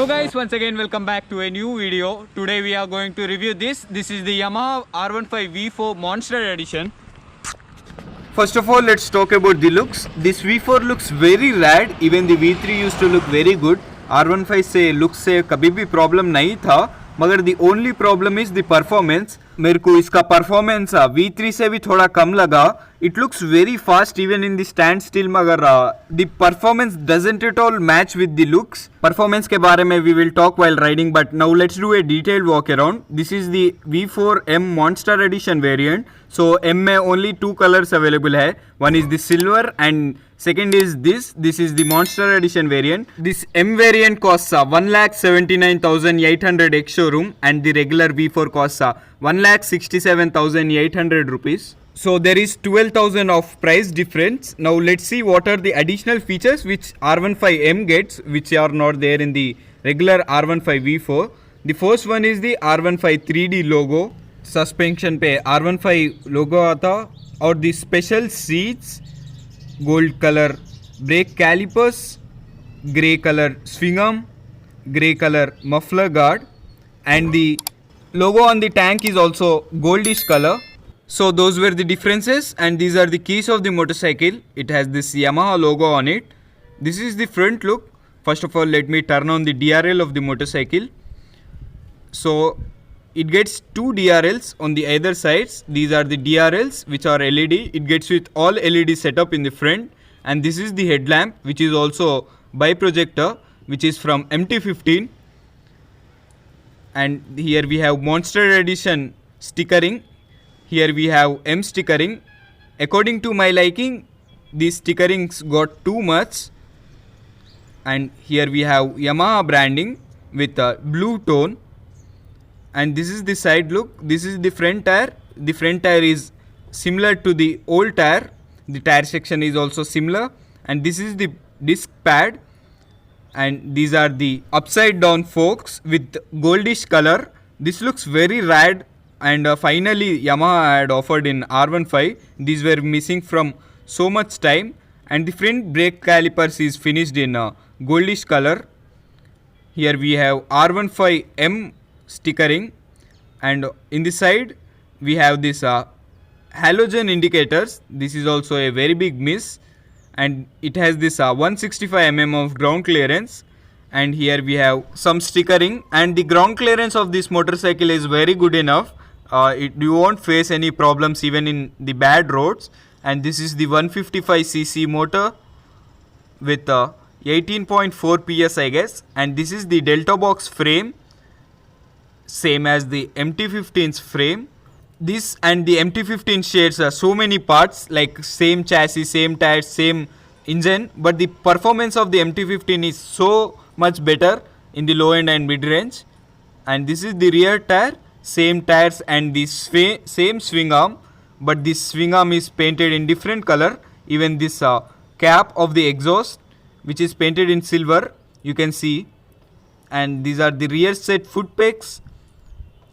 Hello guys, once again welcome back to a new video. Today we are going to review this. This is the Yamaha R15 V4 Monster Edition. First of all, let's talk about the looks. This V4 looks very rad. Even the V3 used to look very good. R15 से look से कभी भी problem नहीं था, मगर the only problem is the performance. मेरे को इसका परफॉर्मेंस V3 से भी थोड़ा कम लगा. It looks very fast even in the stand still, मगर the performance doesn't at all match with the looks. Performance के बारे में we will talk while riding, but now let's do a detailed walk around. This is the V4M Monster Edition variant. So M में only two colors available है. One is the silver and second is this. This is the Monster Edition variant. This M variant costs 1,79,800 ex showroom and the regular V4 costs 1,67,800 rupees. So there is 12,000 of price difference. Now let's see what are the additional features which R15M gets, which are not there in the regular R15 V4. The first one is the R15 3D logo. Suspension पे R15 logo आता और the special seats, gold color brake calipers, grey color swing arm, grey color muffler guard, and the logo on the tank is also goldish color. So those were the differences, and these are the keys of the motorcycle. It has this Yamaha logo on it. This is the front look. First of all, let me turn on the DRL of the motorcycle. So it gets two DRLs on the either sides. These are the DRLs which are LED. It gets with all LED setup in the front, and this is the headlamp which is also bi-projector, which is from MT15. And here we have Monster Edition stickering. Here we have M stickering. According to my liking, these stickerings got too much. And here we have Yamaha branding with a blue tone. And this is the side look. This is the front tire. The front tire is similar to the old tire. The tire section is also similar. And this is the disc pad. And these are the upside down forks with goldish color. This looks very rad. And finally Yamaha had offered in R15. These were missing from so much time. And the front brake calipers is finished in goldish color. Here we have R15M stickering, and in the side we have this halogen indicators. This is also a very big miss, and it has this 165 mm of ground clearance. And here we have some stickering, and the ground clearance of this motorcycle is very good enough. You won't face any problems even in the bad roads. And this is the 155cc motor with 18.4 PS I guess, and this is the Delta Box frame, same as the MT15's frame. This and the MT15 shares so many parts, like same chassis, same tires, same engine, but the performance of the MT15 is so much better in the low end and mid range. And this is the rear tire, same tires and the same swing arm, but this swing arm is painted in different color. Even this cap of the exhaust, which is painted in silver, you can see. And these are the rear set foot pegs.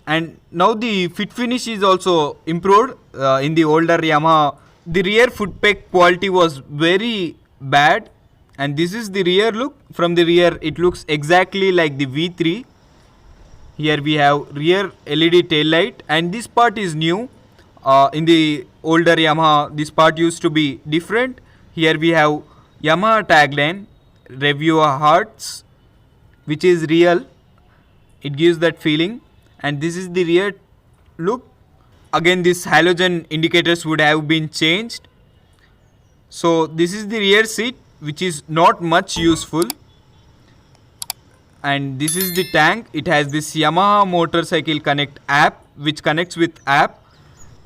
And now the fit finish is also improved. In the older Yamaha, the rear foot peg quality was very bad, and this is the rear look. From the rear it looks exactly like the V3. Here we have rear LED tail light, and this part is new. In the older Yamaha, this part used to be different. Here we have Yamaha tagline, "Review Hearts," which is real. It gives that feeling. And this is the rear look. Again, this halogen indicators would have been changed. So this is the rear seat, which is not much useful. And this is the tank. It has this Yamaha Motorcycle Connect app, which connects with app.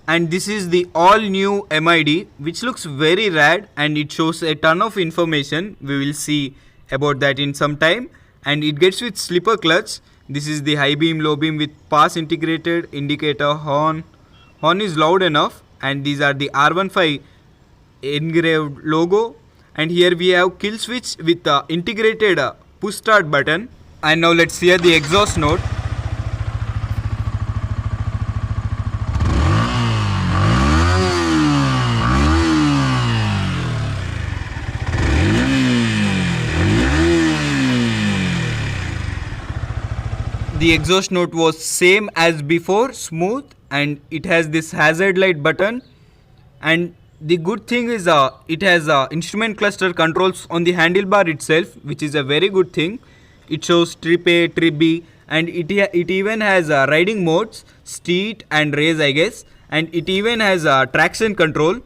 And this is the all new MID, which looks very rad, and it shows a ton of information. We will see about that in some time. And it gets with slipper clutch. This is the high beam, low beam with pass integrated indicator, horn. Horn is loud enough, and these are the R15 engraved logo. And here we have kill switch with the integrated push start button. And now let's hear the exhaust note. The exhaust note was same as before, smooth, and it has this hazard light button. And the good thing is it has instrument cluster controls on the handlebar itself, which is a very good thing. It shows trip A, trip B, and it even has riding modes, street and race, I guess, and it even has traction control.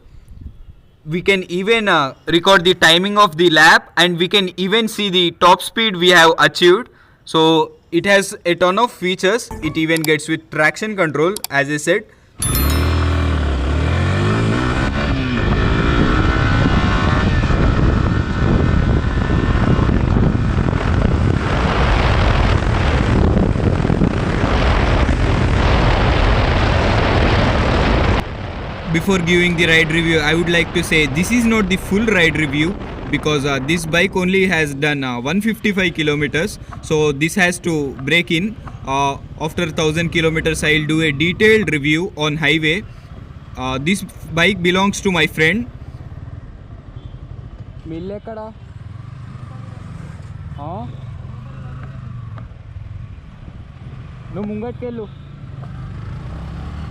We can even record the timing of the lap, and we can even see the top speed we have achieved. So it has a ton of features. It even gets with traction control, as I said. Before giving the ride review, I would like to say this is not the full ride review, because this bike only has done 155 kilometers. So this has to break in. After 1000 kilometers, I'll do a detailed review on highway. This bike belongs to my friend.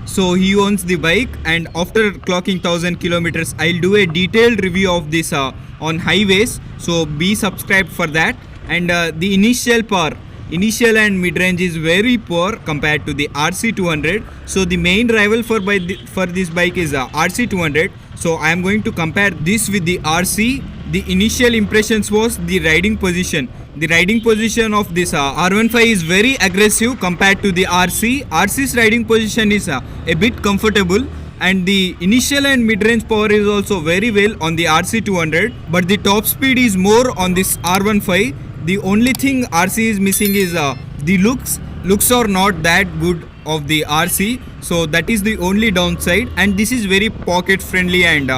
So he owns the bike, and after clocking 1000 kilometers, I'll do a detailed review of this on highways. So be subscribed for that. And the initial power, initial and mid range is very poor compared to the RC200. So the main rival for this bike is RC200. So I am going to compare this with the RC. The initial impressions was the riding position. The riding position of this R15 is very aggressive compared to the RC. RC's riding position is a bit comfortable, and the initial and mid-range power is also very well on the RC200, but the top speed is more on this R15. The only thing RC is missing is the looks. Looks are not that good of the RC, so that is the only downside. And this is very pocket friendly and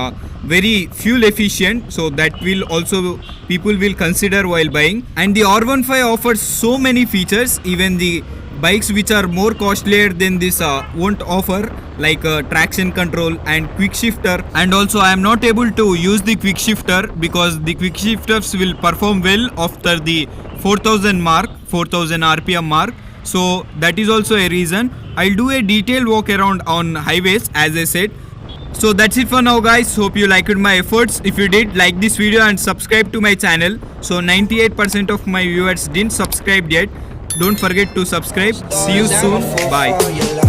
very fuel efficient, so that will also people will consider while buying. And the R15 offers so many features, even the bikes which are more costlier than this won't offer, like traction control and quick shifter. And also I am not able to use the quick shifter because the quick shifters will perform well after the 4000 rpm mark. So that is also a reason. I'll do a detailed walk around on highways, as I said. So that's it for now, guys. Hope you liked my efforts. If you did, like this video and subscribe to my channel. So 98% of my viewers didn't subscribe yet. Don't forget to subscribe. See you soon. Bye.